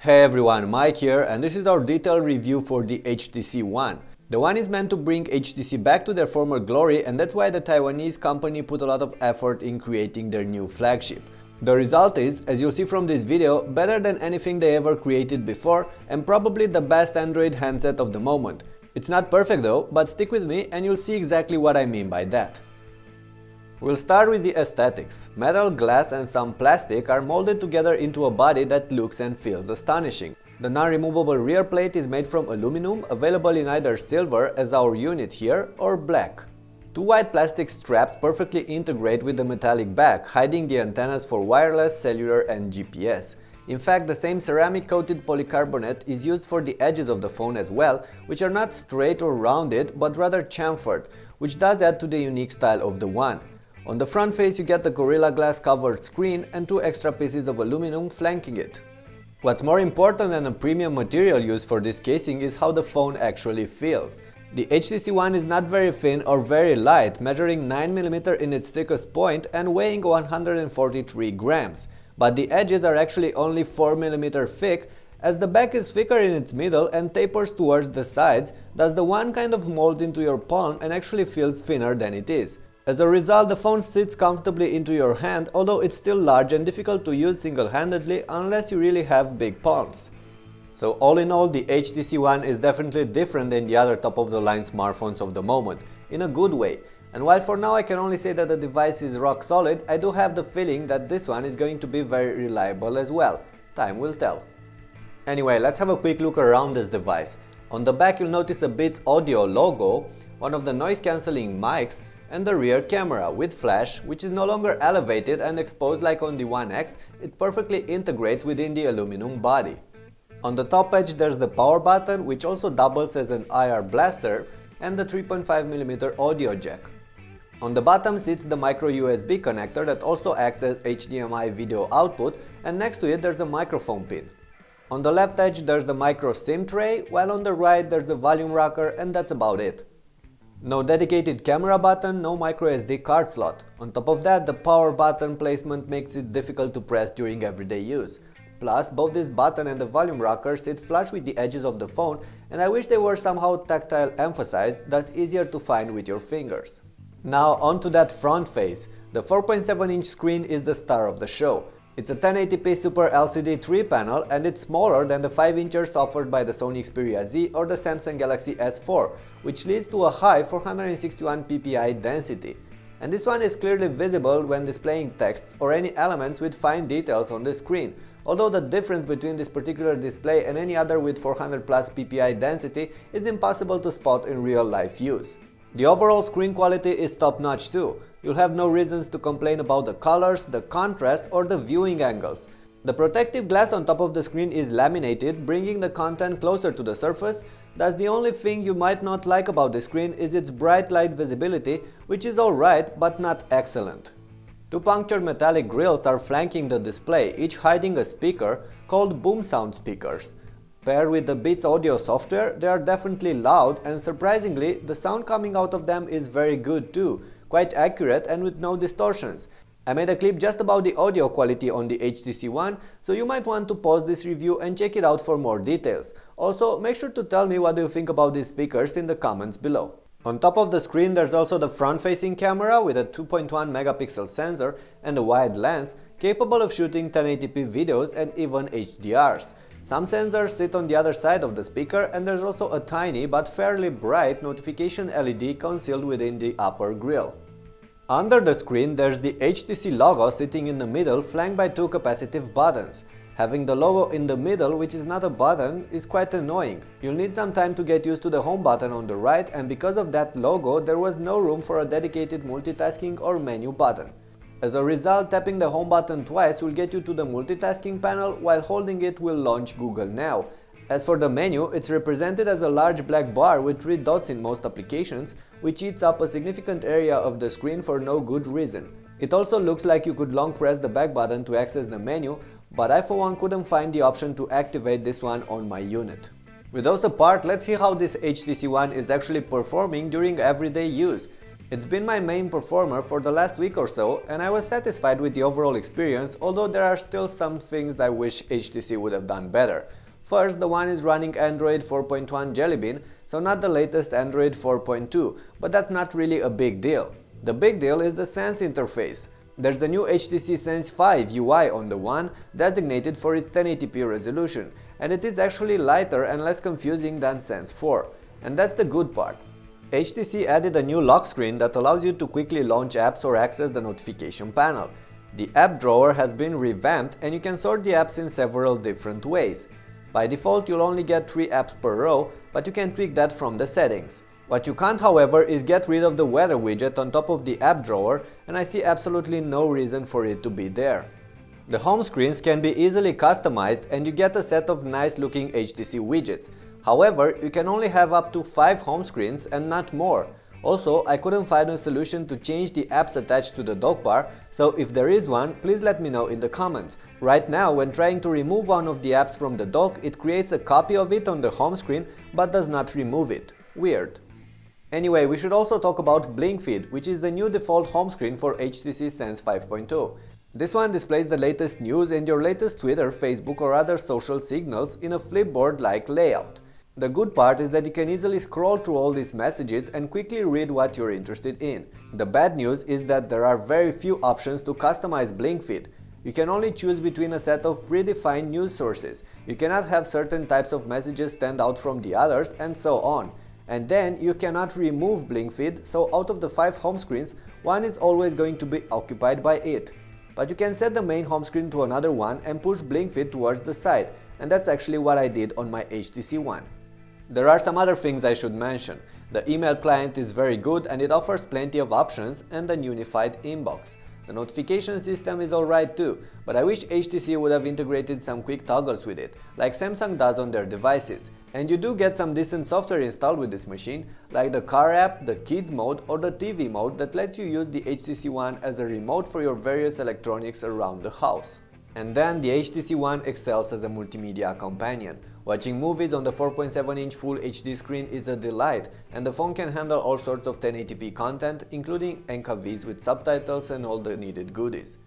Hey everyone, Mike here, and this is our detailed review for the HTC One. The One is meant to bring HTC back to their former glory, and that's why the Taiwanese company put a lot of effort in creating their new flagship. The result is, as you'll see from this video, better than anything they ever created before, and probably the best Android handset of the moment. It's not perfect though, but stick with me and you'll see exactly what I mean by that. We'll start with the aesthetics. Metal, glass and some plastic are molded together into a body that looks and feels astonishing. The non-removable rear plate is made from aluminum, available in either silver, as our unit here, or black. Two white plastic straps perfectly integrate with the metallic back, hiding the antennas for wireless, cellular and GPS. In fact, the same ceramic-coated polycarbonate is used for the edges of the phone as well, which are not straight or rounded, but rather chamfered, which does add to the unique style of the One. On the front face you get the Gorilla Glass covered screen and two extra pieces of aluminum flanking it. What's more important than a premium material used for this casing is how the phone actually feels. The HTC One is not very thin or very light, measuring 9mm in its thickest point and weighing 143 grams. But the edges are actually only 4mm thick, as the back is thicker in its middle and tapers towards the sides, thus the One kind of molds into your palm and actually feels thinner than it is. As a result, the phone sits comfortably into your hand, although it's still large and difficult to use single-handedly unless you really have big palms. So all in all, the HTC One is definitely different than the other top-of-the-line smartphones of the moment, in a good way. And while for now I can only say that the device is rock solid, I do have the feeling that this one is going to be very reliable as well. Time will tell. Anyway, let's have a quick look around this device. On the back you'll notice a Beats Audio logo, one of the noise-cancelling mics, and the rear camera with flash, which is no longer elevated and exposed like on the One X. It perfectly integrates within the aluminum body. On the top edge there's the power button, which also doubles as an IR blaster, and the 3.5mm audio jack. On the bottom sits the micro USB connector that also acts as HDMI video output, and next to it there's a microphone pin. On the left edge there's the micro SIM tray, while on the right there's a volume rocker, and that's about it. No dedicated camera button, no microSD card slot. On top of that, the power button placement makes it difficult to press during everyday use. Plus, both this button and the volume rocker sit flush with the edges of the phone, and I wish they were somehow tactile emphasized, thus easier to find with your fingers. Now onto that front face. The 4.7-inch screen is the star of the show. It's a 1080p Super LCD3 panel, and it's smaller than the 5-inchers offered by the Sony Xperia Z or the Samsung Galaxy S4, which leads to a high 461 ppi density. And this one is clearly visible when displaying texts or any elements with fine details on the screen, although the difference between this particular display and any other with 400 plus ppi density is impossible to spot in real life use. The overall screen quality is top-notch too. You'll have no reasons to complain about the colors, the contrast or the viewing angles. The protective glass on top of the screen is laminated, bringing the content closer to the surface. Thus the only thing you might not like about the screen is its bright light visibility, which is alright but not excellent. Two punctured metallic grills are flanking the display, each hiding a speaker called boom sound speakers. Paired with the Beats Audio software, they are definitely loud, and surprisingly, the sound coming out of them is very good too, quite accurate and with no distortions. I made a clip just about the audio quality on the HTC One, so you might want to pause this review and check it out for more details. Also, make sure to tell me what you think about these speakers in the comments below. On top of the screen there's also the front-facing camera with a 2.1 megapixel sensor and a wide lens, capable of shooting 1080p videos and even HDRs. Some sensors sit on the other side of the speaker, and there's also a tiny but fairly bright notification LED concealed within the upper grille. Under the screen there's the HTC logo sitting in the middle, flanked by two capacitive buttons. Having the logo in the middle, which is not a button, is quite annoying. You'll need some time to get used to the home button on the right, and because of that logo there was no room for a dedicated multitasking or menu button. As a result, tapping the home button twice will get you to the multitasking panel, while holding it will launch Google Now. As for the menu, it's represented as a large black bar with 3 dots in most applications, which eats up a significant area of the screen for no good reason. It also looks like you could long press the back button to access the menu, but I for one couldn't find the option to activate this one on my unit. With those apart, let's see how this HTC One is actually performing during everyday use. It's been my main performer for the last week or so, and I was satisfied with the overall experience, although there are still some things I wish HTC would have done better. First, the One is running Android 4.1 Jelly Bean, so not the latest Android 4.2, but that's not really a big deal. The big deal is the Sense interface. There's the new HTC Sense 5 UI on the One, designated for its 1080p resolution, and it is actually lighter and less confusing than Sense 4. And that's the good part. HTC added a new lock screen that allows you to quickly launch apps or access the notification panel. The app drawer has been revamped and you can sort the apps in several different ways. By default, you'll only get 3 apps per row, but you can tweak that from the settings. What you can't, however, is get rid of the weather widget on top of the app drawer, and I see absolutely no reason for it to be there. The home screens can be easily customized and you get a set of nice looking HTC widgets. However, you can only have up to 5 home screens and not more. Also, I couldn't find a solution to change the apps attached to the dock bar, so if there is one, please let me know in the comments. Right now, when trying to remove one of the apps from the dock, it creates a copy of it on the home screen but does not remove it. Weird. Anyway, we should also talk about Blink Feed, which is the new default home screen for HTC Sense 5.0. This one displays the latest news and your latest Twitter, Facebook or other social signals in a flipboard-like layout. The good part is that you can easily scroll through all these messages and quickly read what you're interested in. The bad news is that there are very few options to customize Blink Feed. You can only choose between a set of predefined news sources. You cannot have certain types of messages stand out from the others, and so on. And then you cannot remove Blink Feed, so out of the 5 home screens, one is always going to be occupied by it. But you can set the main home screen to another one and push Blink Feed towards the side, and that's actually what I did on my HTC One. There are some other things I should mention. The email client is very good and it offers plenty of options and an unified inbox. The notification system is alright too, but I wish HTC would have integrated some quick toggles with it, like Samsung does on their devices. And you do get some decent software installed with this machine, like the car app, the kids mode or the TV mode that lets you use the HTC One as a remote for your various electronics around the house. And then the HTC One excels as a multimedia companion. Watching movies on the 4.7-inch Full HD screen is a delight, and the phone can handle all sorts of 1080p content, including NKVs with subtitles and all the needed goodies.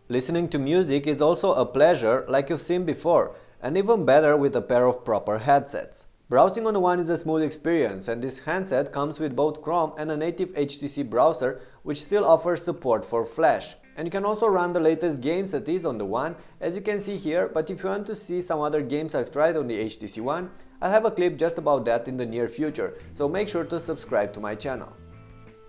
Listening to music is also a pleasure, like you've seen before, and even better with a pair of proper headsets. Browsing on the One is a smooth experience, and this handset comes with both Chrome and a native HTC browser, which still offers support for Flash. And you can also run the latest games that is on the One, as you can see here, but if you want to see some other games I've tried on the HTC One, I'll have a clip just about that in the near future, so make sure to subscribe to my channel.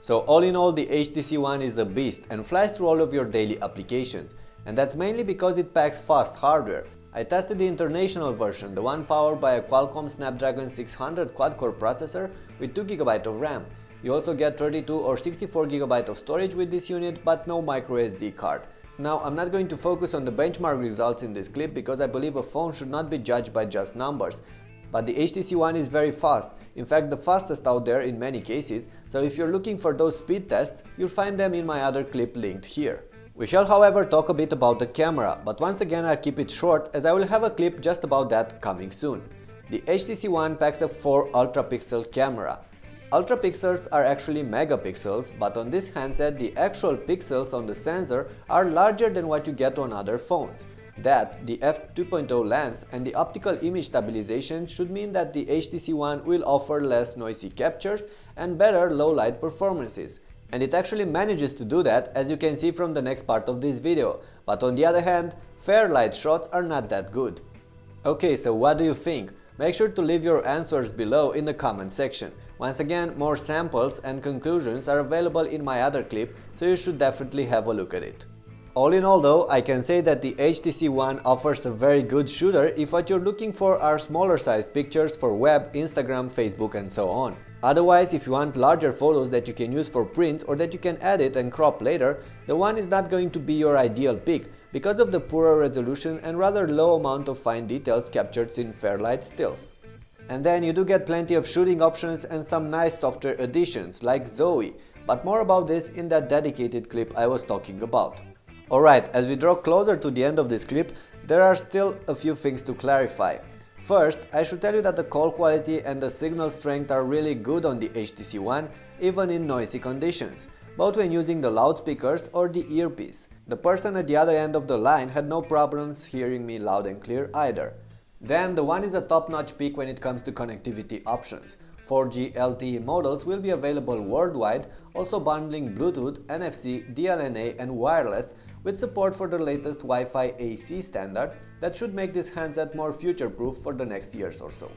So all in all, the HTC One is a beast and flies through all of your daily applications, and that's mainly because it packs fast hardware. I tested the international version, the one powered by a Qualcomm Snapdragon 600 quad-core processor with 2GB of RAM. You also get 32 or 64GB of storage with this unit, but no microSD card. Now, I'm not going to focus on the benchmark results in this clip because I believe a phone should not be judged by just numbers. But the HTC One is very fast, in fact the fastest out there in many cases, so if you're looking for those speed tests, you'll find them in my other clip linked here. We shall however talk a bit about the camera, but once again I'll keep it short as I will have a clip just about that coming soon. The HTC One packs a 4 UltraPixel camera. UltraPixels are actually megapixels, but on this handset the actual pixels on the sensor are larger than what you get on other phones. That, the f2.0 lens and the optical image stabilization should mean that the HTC One will offer less noisy captures and better low-light performances. And it actually manages to do that, as you can see from the next part of this video, but on the other hand, fair light shots are not that good. Okay, so what do you think? Make sure to leave your answers below in the comment section. Once again, more samples and conclusions are available in my other clip, so you should definitely have a look at it. All in all though, I can say that the HTC One offers a very good shooter if what you're looking for are smaller sized pictures for web, Instagram, Facebook and so on. Otherwise, if you want larger photos that you can use for prints or that you can edit and crop later, the One is not going to be your ideal pick because of the poorer resolution and rather low amount of fine details captured in fair light stills. And then you do get plenty of shooting options and some nice software additions like Zoe, but more about this in that dedicated clip I was talking about. Alright, as we draw closer to the end of this clip, there are still a few things to clarify. First, I should tell you that the call quality and the signal strength are really good on the HTC One, even in noisy conditions, both when using the loudspeakers or the earpiece. The person at the other end of the line had no problems hearing me loud and clear either. Then the One is a top-notch pick when it comes to connectivity options. 4G LTE models will be available worldwide, also bundling Bluetooth, NFC, DLNA and wireless, with support for the latest Wi-Fi AC standard that should make this handset more future-proof for the next years or so.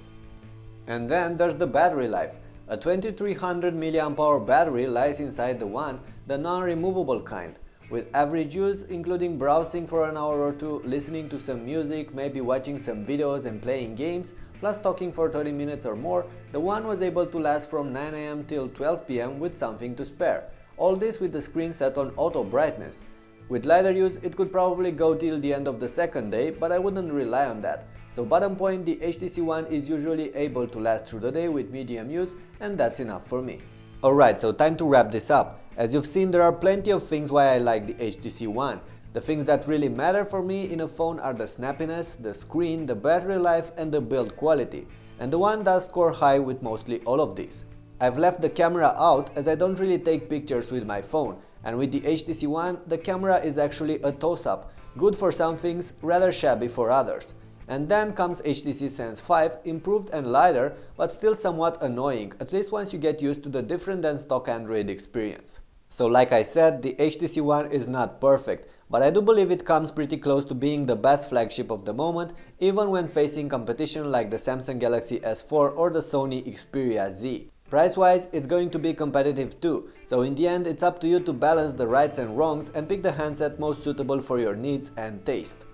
And then there's the battery life. A 2300 mAh battery lies inside the One, the non-removable kind. With average use, including browsing for an hour or two, listening to some music, maybe watching some videos and playing games, plus talking for 30 minutes or more, the One was able to last from 9 AM till 12 PM with something to spare. All this with the screen set on auto brightness. With lighter use, it could probably go till the end of the second day, but I wouldn't rely on that. So bottom point, the HTC One is usually able to last through the day with medium use, and that's enough for me. Alright, so time to wrap this up. As you've seen, there are plenty of things why I like the HTC One. The things that really matter for me in a phone are the snappiness, the screen, the battery life and the build quality. And the One does score high with mostly all of these. I've left the camera out as I don't really take pictures with my phone, and with the HTC One, the camera is actually a toss-up, good for some things, rather shabby for others. And then comes HTC Sense 5, improved and lighter, but still somewhat annoying, at least once you get used to the different than stock Android experience. So like I said, the HTC One is not perfect, but I do believe it comes pretty close to being the best flagship of the moment, even when facing competition like the Samsung Galaxy S4 or the Sony Xperia Z. Price-wise, it's going to be competitive too, so in the end it's up to you to balance the rights and wrongs and pick the handset most suitable for your needs and taste.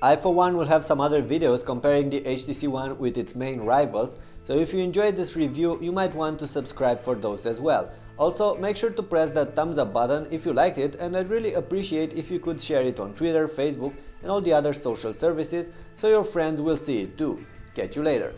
I for one will have some other videos comparing the HTC One with its main rivals, so if you enjoyed this review you might want to subscribe for those as well. Also, make sure to press that thumbs up button if you liked it, and I'd really appreciate if you could share it on Twitter, Facebook and all the other social services so your friends will see it too. Catch you later.